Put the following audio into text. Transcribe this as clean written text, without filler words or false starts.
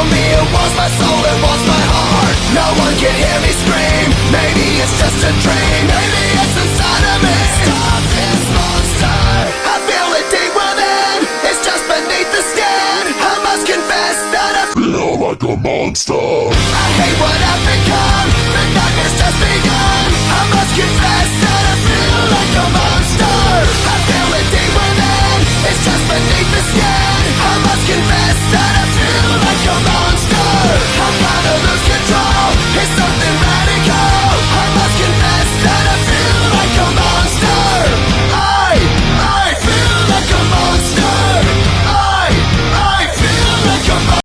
me, it wants my soul, it wants my heart. No one can hear me scream. Maybe it's just a dream. Maybe it's inside of me. Stop this monster. I feel it deep within. It's just beneath the skin. I must confess that I feel like a monster. I hate what I've become. The nightmare's just begun. I must confess that I